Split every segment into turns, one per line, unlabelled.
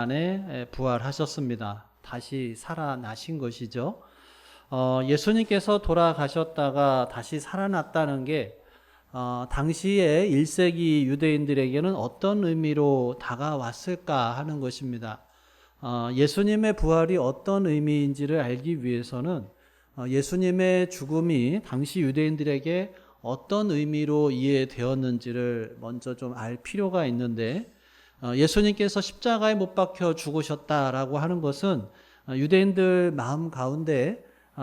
안에 부활하셨습니다. 다시 살아나신 것이죠. 예수님께서 돌아가셨다가 다시 살아났다는 게 당시에 1세기 유대인들에게는 어떤 의미로 다가왔을까 하는 것입니다. 예수님의 부활이 어떤 의미인지를 알기 위해서는 예수님의 죽음이 당시 유대인들에게 어떤 의미로 이해되었는지를 먼저 좀 알 필요가 있는데, 예수님께서 십자가에 못 박혀 죽으셨다라고 하는 것은 유대인들 마음 가운데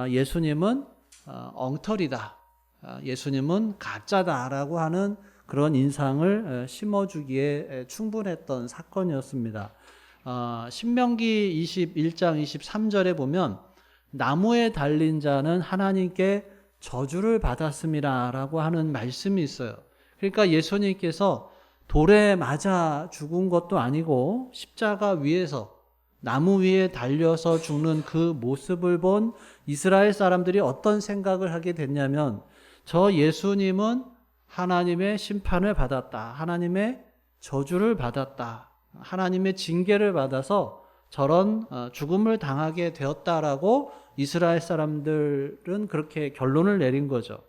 예수님은 엉터리다, 예수님은 가짜다라고 하는 그런 인상을 심어주기에 충분했던 사건이었습니다. 신명기 21장 23절에 보면 나무에 달린 자는 하나님께 저주를 받았음이라 라고 하는 말씀이 있어요. 그러니까 예수님께서 돌에 맞아 죽은 것도 아니고 십자가 위에서 나무 위에 달려서 죽는 그 모습을 본 이스라엘 사람들이 어떤 생각을 하게 됐냐면, 저 예수님은 하나님의 심판을 받았다, 하나님의 저주를 받았다, 하나님의 징계를 받아서 저런 죽음을 당하게 되었다라고 이스라엘 사람들은 그렇게 결론을 내린 거죠.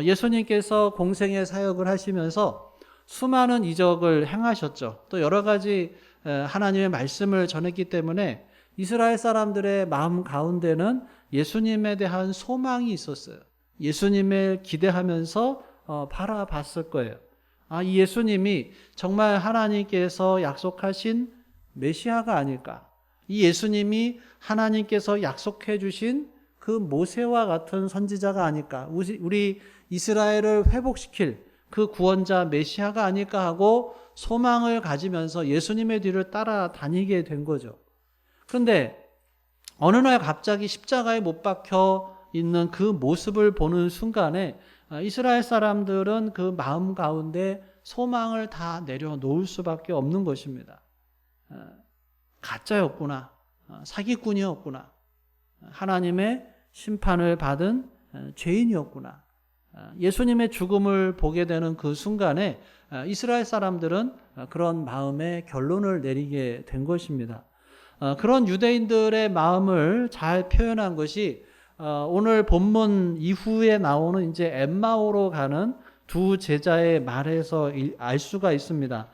예수님께서 공생의 사역을 하시면서 수많은 이적을 행하셨죠. 또 여러 가지 하나님의 말씀을 전했기 때문에 이스라엘 사람들의 마음 가운데는 예수님에 대한 소망이 있었어요. 예수님을 기대하면서 바라봤을 거예요. 이 예수님이 정말 하나님께서 약속하신 메시아가 아닐까? 이 예수님이 하나님께서 약속해 주신 그 모세와 같은 선지자가 아닐까? 우리 이스라엘을 회복시킬 그 구원자 메시아가 아닐까 하고 소망을 가지면서 예수님의 뒤를 따라다니게 된 거죠. 그런데 어느 날 갑자기 십자가에 못 박혀 있는 그 모습을 보는 순간에 이스라엘 사람들은 그 마음 가운데 소망을 다 내려놓을 수밖에 없는 것입니다. 가짜였구나, 사기꾼이었구나, 하나님의 심판을 받은 죄인이었구나. 예수님의 죽음을 보게 되는 그 순간에 이스라엘 사람들은 그런 마음의 결론을 내리게 된 것입니다. 그런 유대인들의 마음을 잘 표현한 것이 오늘 본문 이후에 나오는 이제 엠마오로 가는 두 제자의 말에서 알 수가 있습니다.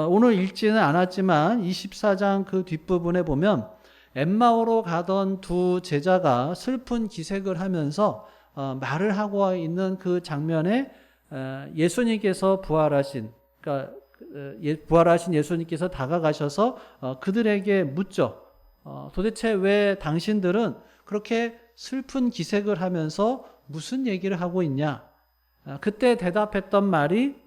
오늘 읽지는 않았지만 24장 그 뒷부분에 보면 엠마오로 가던 두 제자가 슬픈 기색을 하면서 말을 하고 있는 그 장면에 예수님께서 부활하신 예수님께서 다가가셔서 그들에게 묻죠. 도대체 왜 당신들은 그렇게 슬픈 기색을 하면서 무슨 얘기를 하고 있냐? 그때 대답했던 말이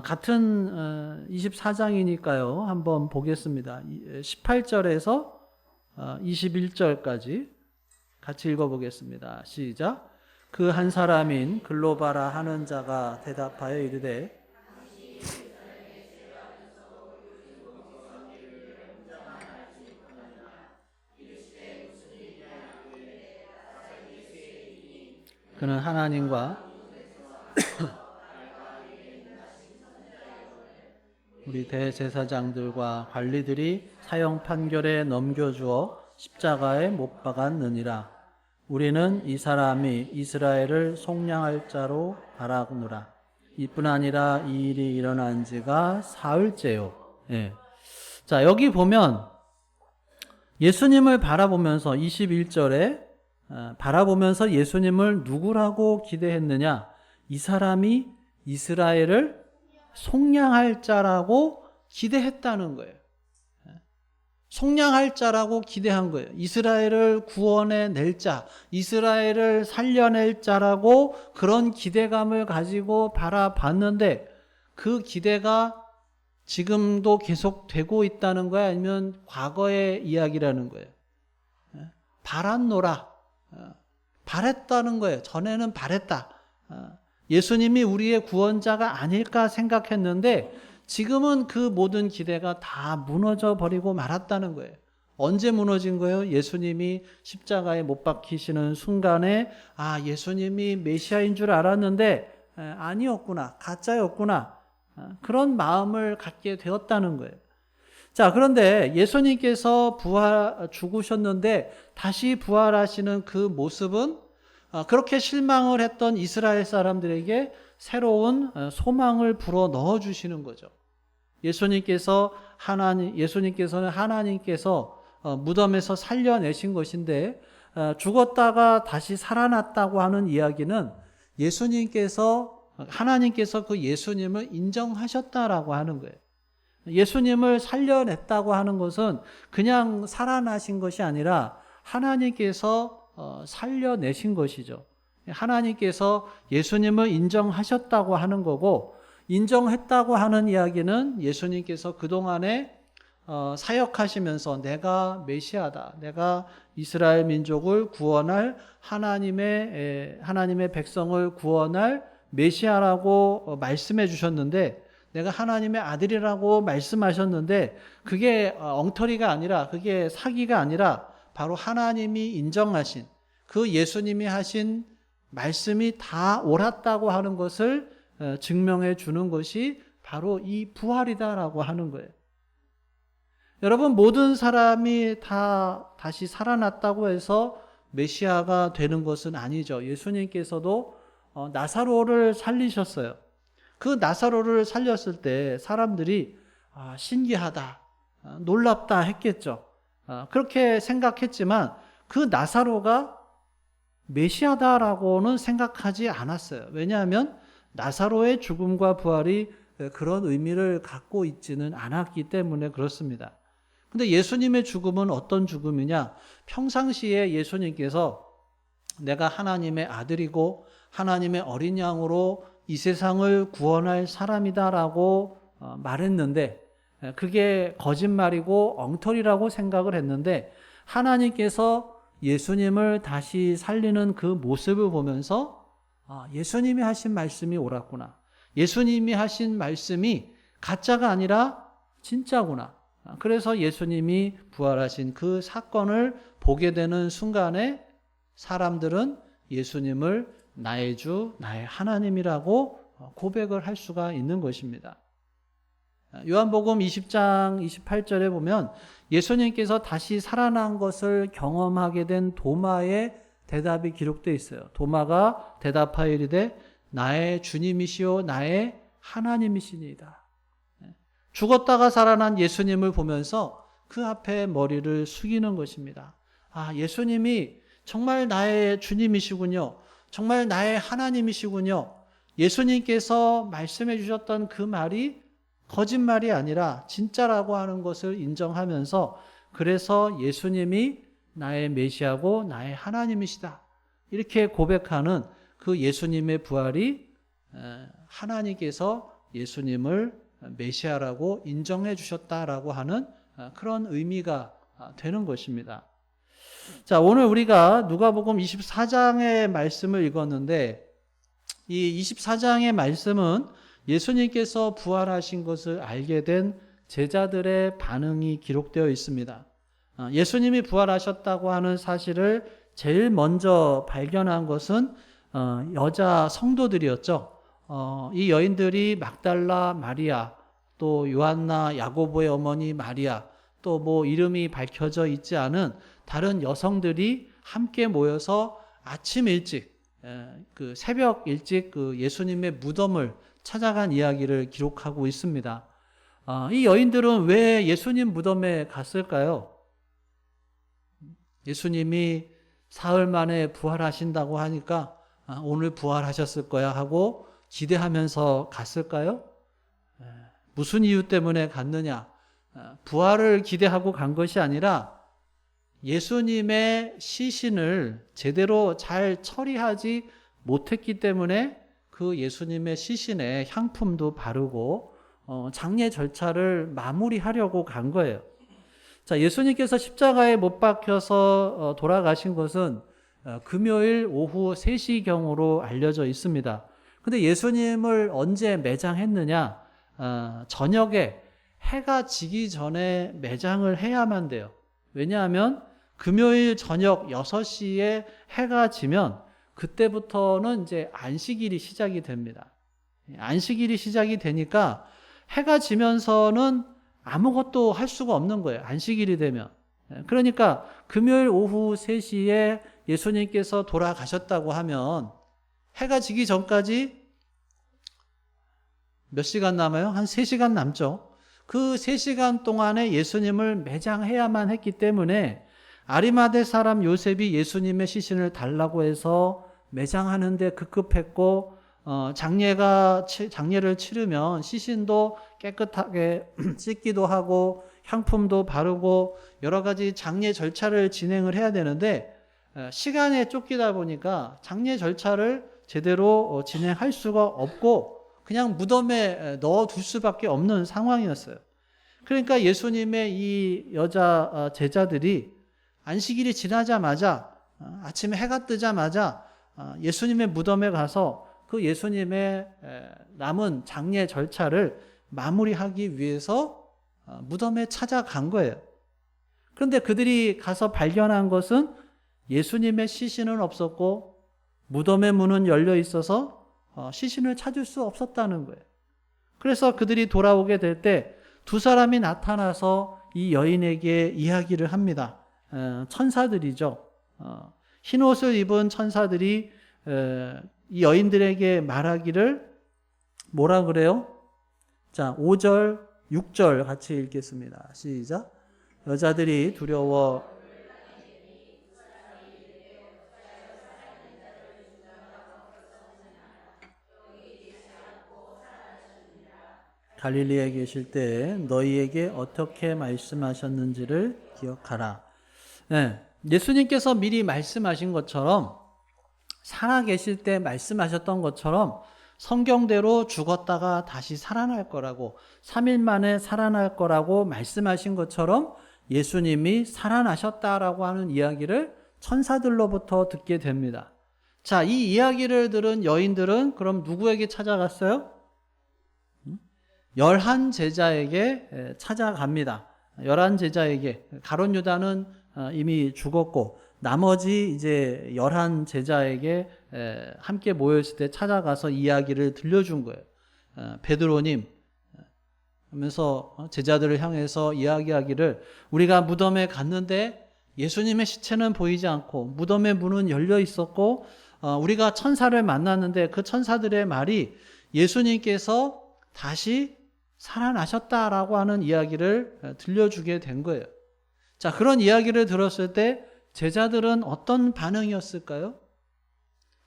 같은 24장이니까요. 한번 보겠습니다. 18절에서 21절까지 같이 읽어보겠습니다. 시작. 그 한 사람인 글로바라 하는 자가 대답하여 이르되, 그는 하나님과 우리 대제사장들과 관리들이 사형 판결에 넘겨주어 십자가에 못 박았느니라. 우리는 이 사람이 이스라엘을 속량할 자로 알았노라. 이뿐 아니라 이 일이 일어난 지가 사흘째요. 예. 자, 여기 보면 예수님을 바라보면서 21절에 바라보면서 예수님을 누구라고 기대했느냐? 이 사람이 이스라엘을 속량할 자라고 기대했다는 거예요. 속량할 자라고 기대한 거예요. 이스라엘을 구원해 낼 자, 이스라엘을 살려낼 자라고 그런 기대감을 가지고 바라봤는데, 그 기대가 지금도 계속되고 있다는 거야? 아니면 과거의 이야기라는 거예요? 바랐노라. 바랬다는 거예요. 전에는 바랬다. 예수님이 우리의 구원자가 아닐까 생각했는데 지금은 그 모든 기대가 다 무너져 버리고 말았다는 거예요. 언제 무너진 거예요? 예수님이 십자가에 못 박히시는 순간에 예수님이 메시아인 줄 알았는데 아니었구나, 가짜였구나, 그런 마음을 갖게 되었다는 거예요. 자, 그런데 예수님께서 죽으셨는데 다시 부활하시는 그 모습은 그렇게 실망을 했던 이스라엘 사람들에게 새로운 소망을 불어 넣어 주시는 거죠. 예수님께서는 하나님께서 무덤에서 살려내신 것인데 죽었다가 다시 살아났다고 하는 이야기는 하나님께서 그 예수님을 인정하셨다라고 하는 거예요. 예수님을 살려냈다고 하는 것은 그냥 살아나신 것이 아니라 하나님께서 살려내신 것이죠. 하나님께서 예수님을 인정하셨다고 하는 거고, 인정했다고 하는 이야기는 예수님께서 그동안에 사역하시면서 내가 메시아다, 내가 이스라엘 민족을 구원할 하나님의 백성을 구원할 메시아라고 말씀해 주셨는데, 내가 하나님의 아들이라고 말씀하셨는데 그게 엉터리가 아니라, 그게 사기가 아니라 바로 하나님이 인정하신 그 예수님이 하신 말씀이 다 옳았다고 하는 것을 증명해 주는 것이 바로 이 부활이다라고 하는 거예요. 여러분, 모든 사람이 다 다시 살아났다고 해서 메시아가 되는 것은 아니죠. 예수님께서도 나사로를 살리셨어요. 그 나사로를 살렸을 때 사람들이 신기하다, 놀랍다 했겠죠. 그렇게 생각했지만 그 나사로가 메시아다라고는 생각하지 않았어요. 왜냐하면 나사로의 죽음과 부활이 그런 의미를 갖고 있지는 않았기 때문에 그렇습니다. 근데 예수님의 죽음은 어떤 죽음이냐? 평상시에 예수님께서 내가 하나님의 아들이고 하나님의 어린 양으로 이 세상을 구원할 사람이다라고 말했는데 그게 거짓말이고 엉터리라고 생각을 했는데, 하나님께서 예수님을 다시 살리는 그 모습을 보면서 예수님이 하신 말씀이 옳았구나, 예수님이 하신 말씀이 가짜가 아니라 진짜구나. 그래서 예수님이 부활하신 그 사건을 보게 되는 순간에 사람들은 예수님을 나의 주, 나의 하나님이라고 고백을 할 수가 있는 것입니다. 요한복음 20장 28절에 보면 예수님께서 다시 살아난 것을 경험하게 된 도마의 대답이 기록되어 있어요. 도마가 대답하여 이르되 나의 주님이시요 나의 하나님이시니이다. 죽었다가 살아난 예수님을 보면서 그 앞에 머리를 숙이는 것입니다. 예수님이 정말 나의 주님이시군요. 정말 나의 하나님이시군요. 예수님께서 말씀해 주셨던 그 말이 거짓말이 아니라 진짜라고 하는 것을 인정하면서, 그래서 예수님이 나의 메시아고 나의 하나님이시다, 이렇게 고백하는 그 예수님의 부활이 하나님께서 예수님을 메시아라고 인정해 주셨다라고 하는 그런 의미가 되는 것입니다. 자, 오늘 우리가 누가복음 24장의 말씀을 읽었는데, 이 24장의 말씀은 예수님께서 부활하신 것을 알게 된 제자들의 반응이 기록되어 있습니다. 예수님이 부활하셨다고 하는 사실을 제일 먼저 발견한 것은 여자 성도들이었죠. 이 여인들이 막달라 마리아, 또 요한나 야고보의 어머니 마리아, 또 뭐 이름이 밝혀져 있지 않은 다른 여성들이 함께 모여서 아침 일찍, 그 새벽 일찍 그 예수님의 무덤을 찾아간 이야기를 기록하고 있습니다. 이 여인들은 왜 예수님 무덤에 갔을까요? 예수님이 사흘 만에 부활하신다고 하니까 오늘 부활하셨을 거야 하고 기대하면서 갔을까요? 무슨 이유 때문에 갔느냐? 부활을 기대하고 간 것이 아니라 예수님의 시신을 제대로 잘 처리하지 못했기 때문에 그 예수님의 시신에 향품도 바르고 장례 절차를 마무리하려고 간 거예요. 자, 예수님께서 십자가에 못 박혀서 돌아가신 것은 금요일 오후 3시경으로 알려져 있습니다. 근데 예수님을 언제 매장했느냐? 저녁에 해가 지기 전에 매장을 해야만 돼요. 왜냐하면 금요일 저녁 6시에 해가 지면 그때부터는 이제 안식일이 시작이 됩니다. 안식일이 시작이 되니까 해가 지면서는 아무것도 할 수가 없는 거예요. 안식일이 되면. 그러니까 금요일 오후 3시에 예수님께서 돌아가셨다고 하면 해가 지기 전까지 몇 시간 남아요? 한 3시간 남죠. 그 3시간 동안에 예수님을 매장해야만 했기 때문에 아리마대 사람 요셉이 예수님의 시신을 달라고 해서 매장하는데 급급했고, 장례를 치르면 시신도 깨끗하게 씻기도 하고 향품도 바르고 여러 가지 장례 절차를 진행을 해야 되는데, 시간에 쫓기다 보니까 장례 절차를 제대로 진행할 수가 없고 그냥 무덤에 넣어둘 수밖에 없는 상황이었어요. 그러니까 예수님의 이 여자 제자들이 안식일이 지나자마자, 아침에 해가 뜨자마자 예수님의 무덤에 가서 그 예수님의 남은 장례 절차를 마무리하기 위해서 무덤에 찾아간 거예요. 그런데 그들이 가서 발견한 것은 예수님의 시신은 없었고 무덤의 문은 열려 있어서 시신을 찾을 수 없었다는 거예요. 그래서 그들이 돌아오게 될 때 두 사람이 나타나서 이 여인에게 이야기를 합니다. 천사들이죠. 흰 옷을 입은 천사들이 이 여인들에게 말하기를 뭐라 그래요? 자, 5절, 6절 같이 읽겠습니다. 시작. 여자들이 두려워 갈릴리에 계실 때 너희에게 어떻게 말씀하셨는지를 기억하라. 예수님께서 미리 말씀하신 것처럼, 살아 계실 때 말씀하셨던 것처럼 성경대로 죽었다가 다시 살아날 거라고, 3일 만에 살아날 거라고 말씀하신 것처럼 예수님이 살아나셨다라고 하는 이야기를 천사들로부터 듣게 됩니다. 자, 이 이야기를 들은 여인들은 그럼 누구에게 찾아갔어요? 11 제자에게 찾아갑니다. 11 제자에게. 가룟 유다는 이미 죽었고 나머지 이제 11 제자에게 함께 모였을 때 찾아가서 이야기를 들려준 거예요. 베드로님 하면서 제자들을 향해서 이야기하기를, 우리가 무덤에 갔는데 예수님의 시체는 보이지 않고 무덤의 문은 열려 있었고 우리가 천사를 만났는데 그 천사들의 말이 예수님께서 다시 살아나셨다라고 하는 이야기를 들려주게 된 거예요. 자, 그런 이야기를 들었을 때 제자들은 어떤 반응이었을까요?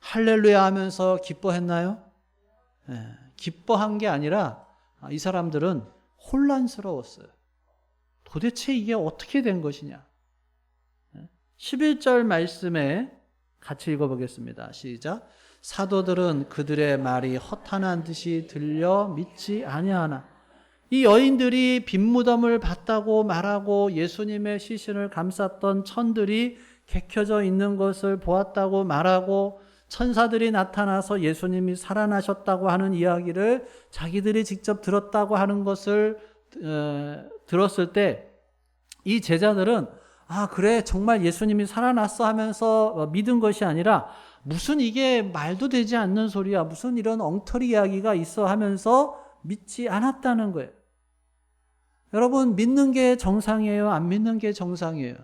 할렐루야 하면서 기뻐했나요? 기뻐한 게 아니라 이 사람들은 혼란스러웠어요. 도대체 이게 어떻게 된 것이냐? 11절 말씀에 같이 읽어보겠습니다. 시작. 사도들은 그들의 말이 허탄한 듯이 들려 믿지 아니하나. 이 여인들이 빈 무덤을 봤다고 말하고 예수님의 시신을 감쌌던 천들이 개켜져 있는 것을 보았다고 말하고 천사들이 나타나서 예수님이 살아나셨다고 하는 이야기를 자기들이 직접 들었다고 하는 것을 들었을 때 이 제자들은 그래 정말 예수님이 살아났어 하면서 믿은 것이 아니라 무슨 이게 말도 되지 않는 소리야, 무슨 이런 엉터리 이야기가 있어 하면서 믿지 않았다는 거예요. 여러분, 믿는 게 정상이에요? 안 믿는 게 정상이에요?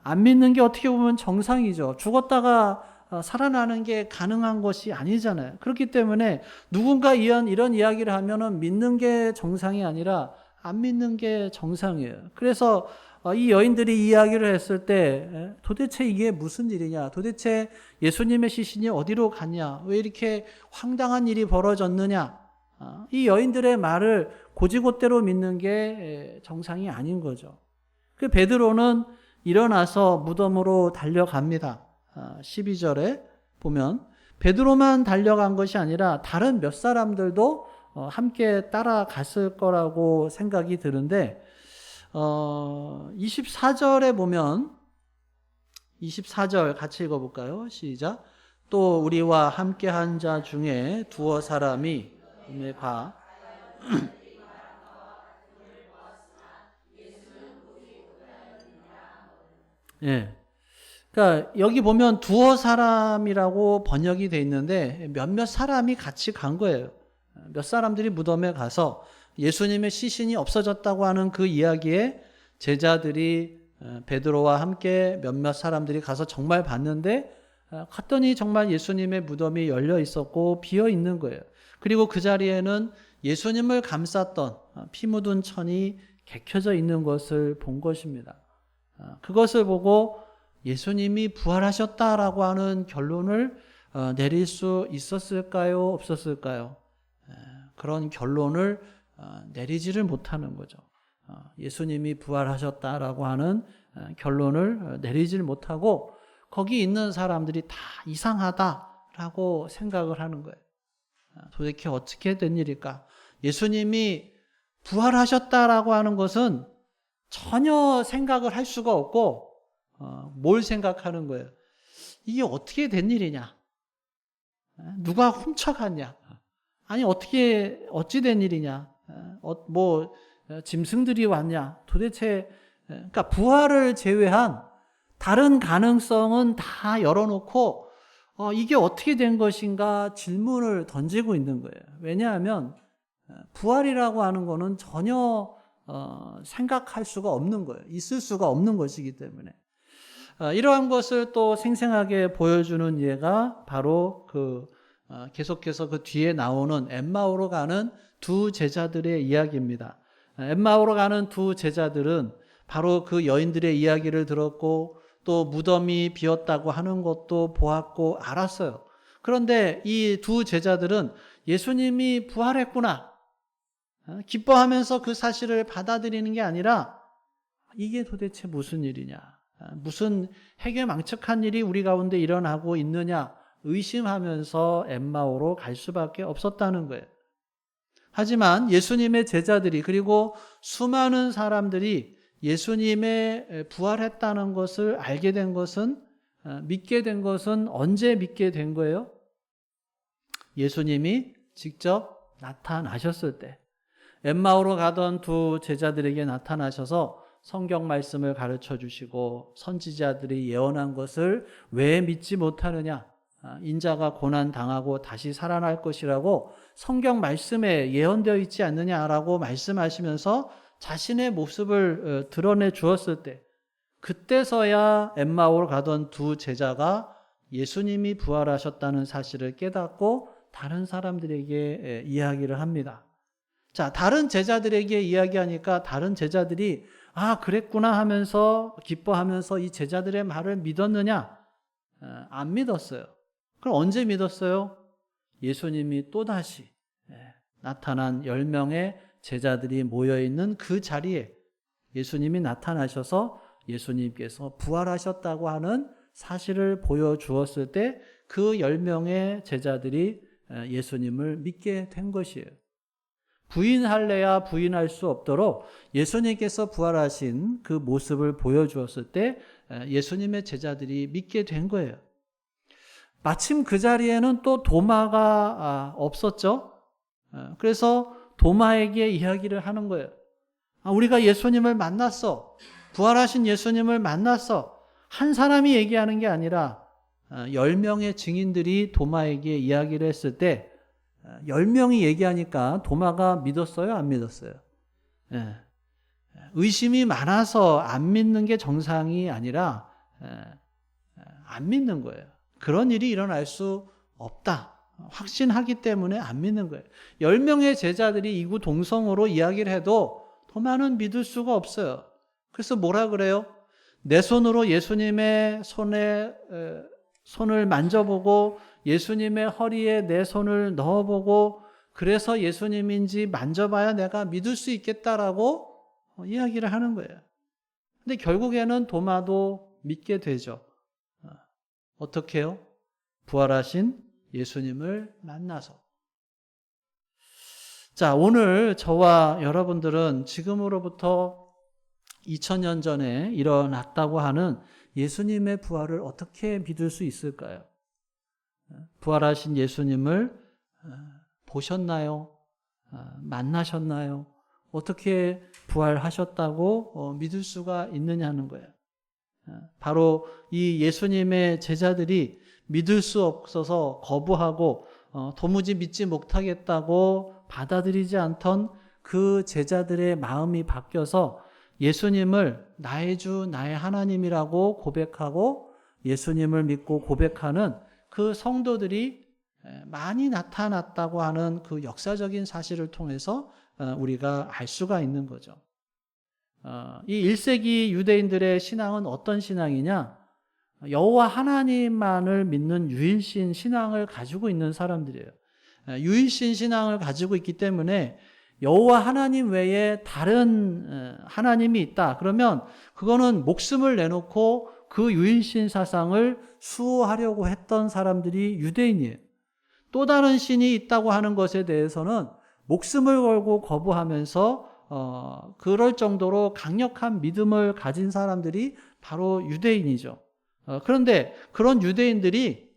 안 믿는 게 어떻게 보면 정상이죠. 죽었다가 살아나는 게 가능한 것이 아니잖아요. 그렇기 때문에 누군가 이런 이야기를 하면은 믿는 게 정상이 아니라 안 믿는 게 정상이에요. 그래서 이 여인들이 이야기를 했을 때 도대체 이게 무슨 일이냐? 도대체 예수님의 시신이 어디로 갔냐? 왜 이렇게 황당한 일이 벌어졌느냐? 이 여인들의 말을 고지곳대로 믿는 게 정상이 아닌 거죠. 그 베드로는 일어나서 무덤으로 달려갑니다. 12절에 보면 베드로만 달려간 것이 아니라 다른 몇 사람들도 함께 따라갔을 거라고 생각이 드는데 24절에 보면 24절 같이 읽어볼까요? 시작. 또 우리와 함께한 자 중에 두어 사람이 음에 봐 예. 그러니까 여기 보면 두어 사람이라고 번역이 돼 있는데 몇몇 사람이 같이 간 거예요. 몇 사람들이 무덤에 가서 예수님의 시신이 없어졌다고 하는 그 이야기에 제자들이 베드로와 함께 몇몇 사람들이 가서 정말 봤는데 갔더니 정말 예수님의 무덤이 열려 있었고 비어 있는 거예요. 그리고 그 자리에는 예수님을 감쌌던 피 묻은 천이 개켜져 있는 것을 본 것입니다. 그것을 보고 예수님이 부활하셨다라고 하는 결론을 내릴 수 있었을까요? 없었을까요? 그런 결론을 내리지를 못하는 거죠. 예수님이 부활하셨다라고 하는 결론을 내리질 못하고 거기 있는 사람들이 다 이상하다라고 생각을 하는 거예요. 도대체 어떻게 된 일일까? 예수님이 부활하셨다라고 하는 것은 전혀 생각을 할 수가 없고 뭘 생각하는 거예요? 이게 어떻게 된 일이냐? 누가 훔쳐갔냐? 아니 어찌 된 일이냐? 짐승들이 왔냐? 도대체 그러니까 부활을 제외한 다른 가능성은 다 열어놓고 이게 어떻게 된 것인가 질문을 던지고 있는 거예요. 왜냐하면 부활이라고 하는 거는 전혀 생각할 수가 없는 거예요. 있을 수가 없는 것이기 때문에. 이러한 것을 또 생생하게 보여주는 예가 바로 계속해서 그 뒤에 나오는 엠마오로 가는 두 제자들의 이야기입니다. 엠마오로 가는 두 제자들은 바로 그 여인들의 이야기를 들었고 또 무덤이 비었다고 하는 것도 보았고 알았어요. 그런데 이 두 제자들은 예수님이 부활했구나 기뻐하면서 그 사실을 받아들이는 게 아니라 이게 도대체 무슨 일이냐, 무슨 해괴망측한 일이 우리 가운데 일어나고 있느냐 의심하면서 엠마오로 갈 수밖에 없었다는 거예요. 하지만 예수님의 제자들이 그리고 수많은 사람들이 예수님의 부활했다는 것을 알게 된 것은, 믿게 된 것은 언제 믿게 된 거예요? 예수님이 직접 나타나셨을 때. 엠마오로 가던 두 제자들에게 나타나셔서 성경 말씀을 가르쳐 주시고 선지자들이 예언한 것을 왜 믿지 못하느냐? 인자가 고난 당하고 다시 살아날 것이라고 성경 말씀에 예언되어 있지 않느냐라고 말씀하시면서 자신의 모습을 드러내 주었을 때, 그때서야 엠마오로 가던 두 제자가 예수님이 부활하셨다는 사실을 깨닫고 다른 사람들에게 이야기를 합니다. 자, 다른 제자들에게 이야기하니까 다른 제자들이 그랬구나 하면서 기뻐하면서 이 제자들의 말을 믿었느냐? 안 믿었어요. 그럼 언제 믿었어요? 예수님이 또다시 나타난 10명의 제자들이 모여있는 그 자리에 예수님이 나타나셔서 예수님께서 부활하셨다고 하는 사실을 보여주었을 때 그 10명의 제자들이 예수님을 믿게 된 것이에요. 부인할래야 부인할 수 없도록 예수님께서 부활하신 그 모습을 보여주었을 때 예수님의 제자들이 믿게 된 거예요. 마침 그 자리에는 또 도마가 없었죠. 그래서 도마에게 이야기를 하는 거예요. 우리가 예수님을 만났어. 부활하신 예수님을 만났어. 한 사람이 얘기하는 게 아니라 10명의 증인들이 도마에게 이야기를 했을 때 10명이 얘기하니까 도마가 믿었어요? 안 믿었어요? 의심이 많아서 안 믿는 게 정상이 아니라 안 믿는 거예요. 그런 일이 일어날 수 없다. 확신하기 때문에 안 믿는 거예요. 10명의 제자들이 이구 동성으로 이야기를 해도 도마는 믿을 수가 없어요. 그래서 뭐라 그래요? 내 손으로 예수님의 손을 만져보고 예수님의 허리에 내 손을 넣어보고 그래서 예수님인지 만져봐야 내가 믿을 수 있겠다라고 이야기를 하는 거예요. 근데 결국에는 도마도 믿게 되죠. 어떻게 해요? 부활하신 예수님을 만나서. 자, 오늘 저와 여러분들은 지금으로부터 2000년 전에 일어났다고 하는 예수님의 부활을 어떻게 믿을 수 있을까요? 부활하신 예수님을 보셨나요? 만나셨나요? 어떻게 부활하셨다고 믿을 수가 있느냐는 거예요. 바로 이 예수님의 제자들이 믿을 수 없어서 거부하고 도무지 믿지 못하겠다고 받아들이지 않던 그 제자들의 마음이 바뀌어서 예수님을 나의 주, 나의 하나님이라고 고백하고 예수님을 믿고 고백하는 그 성도들이 많이 나타났다고 하는 그 역사적인 사실을 통해서 우리가 알 수가 있는 거죠. 이 1세기 유대인들의 신앙은 어떤 신앙이냐? 여호와 하나님만을 믿는 유일신 신앙을 가지고 있는 사람들이에요. 유일신 신앙을 가지고 있기 때문에 여호와 하나님 외에 다른 하나님이 있다. 그러면 그거는 목숨을 내놓고 그 유일신 사상을 수호하려고 했던 사람들이 유대인이에요. 또 다른 신이 있다고 하는 것에 대해서는 목숨을 걸고 거부하면서 그럴 정도로 강력한 믿음을 가진 사람들이 바로 유대인이죠. 그런데 그런 유대인들이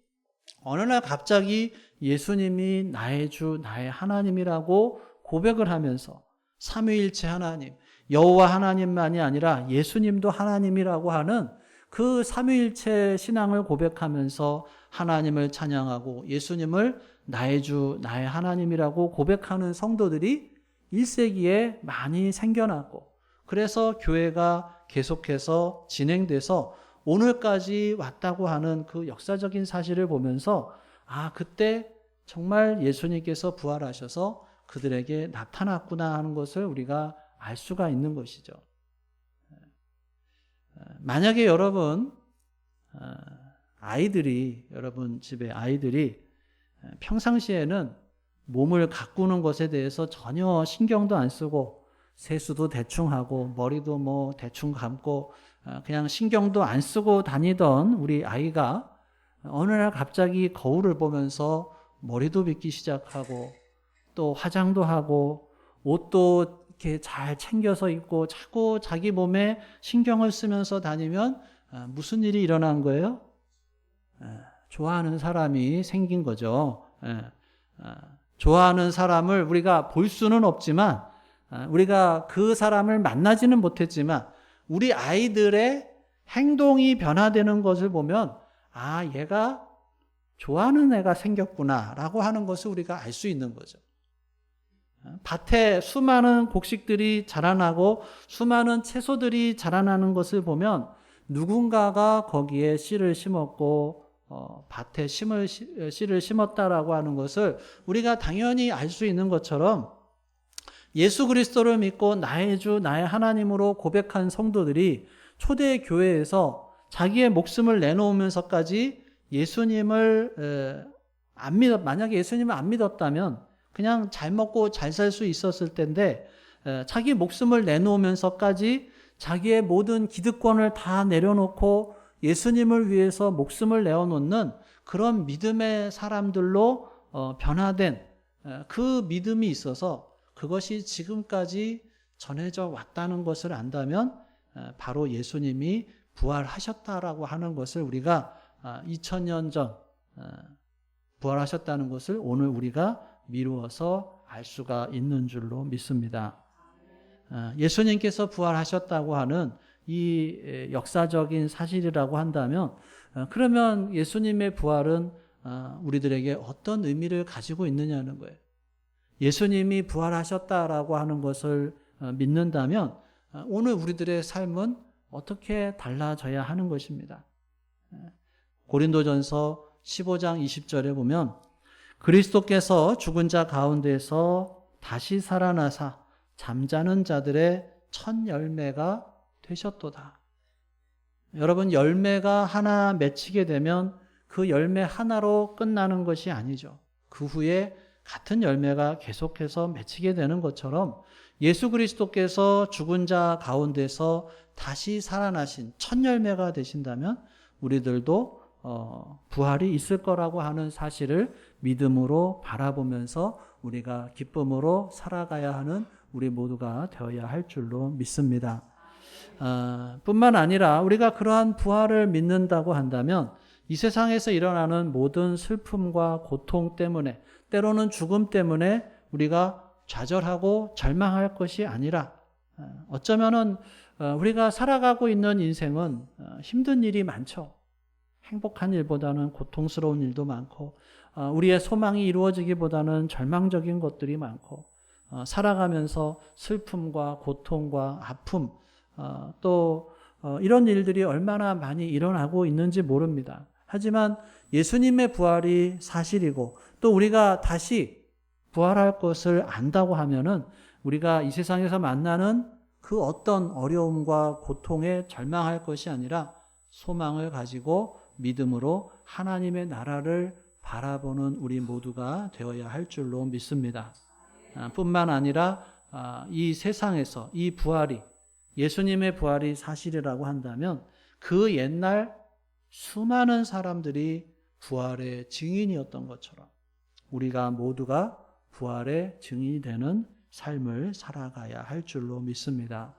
어느 날 갑자기 예수님이 나의 주, 나의 하나님이라고 고백을 하면서 삼위일체 하나님, 여호와 하나님만이 아니라 예수님도 하나님이라고 하는 그 삼위일체 신앙을 고백하면서 하나님을 찬양하고 예수님을 나의 주, 나의 하나님이라고 고백하는 성도들이 1세기에 많이 생겨났고, 그래서 교회가 계속해서 진행돼서 오늘까지 왔다고 하는 그 역사적인 사실을 보면서 그때 정말 예수님께서 부활하셔서 그들에게 나타났구나 하는 것을 우리가 알 수가 있는 것이죠. 만약에 여러분 여러분 집에 아이들이 평상시에는 몸을 가꾸는 것에 대해서 전혀 신경도 안 쓰고 세수도 대충 하고 머리도 뭐 대충 감고 그냥 신경도 안 쓰고 다니던 우리 아이가 어느 날 갑자기 거울을 보면서 머리도 빗기 시작하고 또 화장도 하고 옷도 이렇게 잘 챙겨서 입고 자꾸 자기 몸에 신경을 쓰면서 다니면 무슨 일이 일어난 거예요? 좋아하는 사람이 생긴 거죠. 좋아하는 사람을 우리가 볼 수는 없지만 우리가 그 사람을 만나지는 못했지만 우리 아이들의 행동이 변화되는 것을 보면 얘가 좋아하는 애가 생겼구나 라고 하는 것을 우리가 알 수 있는 거죠. 밭에 수많은 곡식들이 자라나고 수많은 채소들이 자라나는 것을 보면 누군가가 거기에 씨를 심었고 밭에 씨를 심었다라고 하는 것을 우리가 당연히 알 수 있는 것처럼 예수 그리스도를 믿고 나의 주, 나의 하나님으로 고백한 성도들이 초대 교회에서 자기의 목숨을 내놓으면서까지 예수님을 만약에 예수님을 안 믿었다면 그냥 잘 먹고 잘 살 수 있었을 텐데 자기 목숨을 내놓으면서까지 자기의 모든 기득권을 다 내려놓고 예수님을 위해서 목숨을 내어놓는 그런 믿음의 사람들로 변화된 그 믿음이 있어서 그것이 지금까지 전해져 왔다는 것을 안다면 바로 예수님이 부활하셨다라고 하는 것을 우리가 2000년 전 부활하셨다는 것을 오늘 우리가 미루어서 알 수가 있는 줄로 믿습니다. 예수님께서 부활하셨다고 하는 이 역사적인 사실이라고 한다면 그러면 예수님의 부활은 우리들에게 어떤 의미를 가지고 있느냐는 거예요. 예수님이 부활하셨다라고 하는 것을 믿는다면 오늘 우리들의 삶은 어떻게 달라져야 하는 것입니다. 고린도전서 15장 20절에 보면 그리스도께서 죽은 자 가운데서 다시 살아나사 잠자는 자들의 첫 열매가 되셨도다. 여러분, 열매가 하나 맺히게 되면 그 열매 하나로 끝나는 것이 아니죠. 그 후에 같은 열매가 계속해서 맺히게 되는 것처럼 예수 그리스도께서 죽은 자 가운데서 다시 살아나신 첫 열매가 되신다면 우리들도 부활이 있을 거라고 하는 사실을 믿음으로 바라보면서 우리가 기쁨으로 살아가야 하는 우리 모두가 되어야 할 줄로 믿습니다. 뿐만 아니라 우리가 그러한 부활을 믿는다고 한다면 이 세상에서 일어나는 모든 슬픔과 고통 때문에 때로는 죽음 때문에 우리가 좌절하고 절망할 것이 아니라 어쩌면은 우리가 살아가고 있는 인생은 힘든 일이 많죠. 행복한 일보다는 고통스러운 일도 많고 우리의 소망이 이루어지기보다는 절망적인 것들이 많고 살아가면서 슬픔과 고통과 아픔, 또 이런 일들이 얼마나 많이 일어나고 있는지 모릅니다. 하지만 예수님의 부활이 사실이고 또 우리가 다시 부활할 것을 안다고 하면은 우리가 이 세상에서 만나는 그 어떤 어려움과 고통에 절망할 것이 아니라 소망을 가지고 믿음으로 하나님의 나라를 바라보는 우리 모두가 되어야 할 줄로 믿습니다. 뿐만 아니라 이 세상에서 이 부활이 예수님의 부활이 사실이라고 한다면 그 옛날 수많은 사람들이 부활의 증인이었던 것처럼 우리가 모두가 부활의 증인이 되는 삶을 살아가야 할 줄로 믿습니다.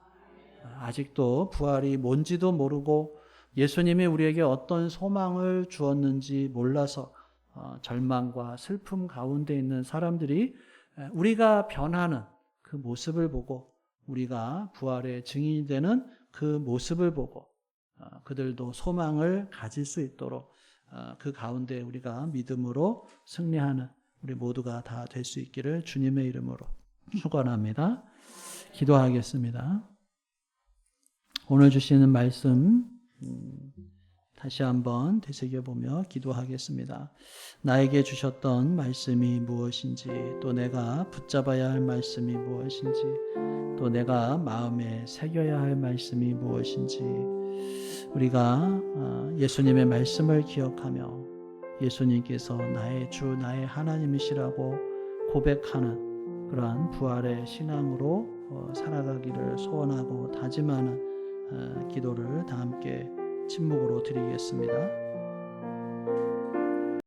아직도 부활이 뭔지도 모르고 예수님이 우리에게 어떤 소망을 주었는지 몰라서 절망과 슬픔 가운데 있는 사람들이 우리가 변하는 그 모습을 보고 우리가 부활의 증인이 되는 그 모습을 보고 그들도 소망을 가질 수 있도록 그 가운데 우리가 믿음으로 승리하는 우리 모두가 다 될 수 있기를 주님의 이름으로 축원합니다. 기도하겠습니다. 오늘 주시는 말씀 다시 한번 되새겨보며 기도하겠습니다. 나에게 주셨던 말씀이 무엇인지, 또 내가 붙잡아야 할 말씀이 무엇인지, 또 내가 마음에 새겨야 할 말씀이 무엇인지, 우리가 예수님의 말씀을 기억하며 예수님께서 나의 주, 나의 하나님이시라고 고백하는 그러한 부활의 신앙으로 살아가기를 소원하고 다짐하는 기도를 다 함께 침묵으로 드리겠습니다.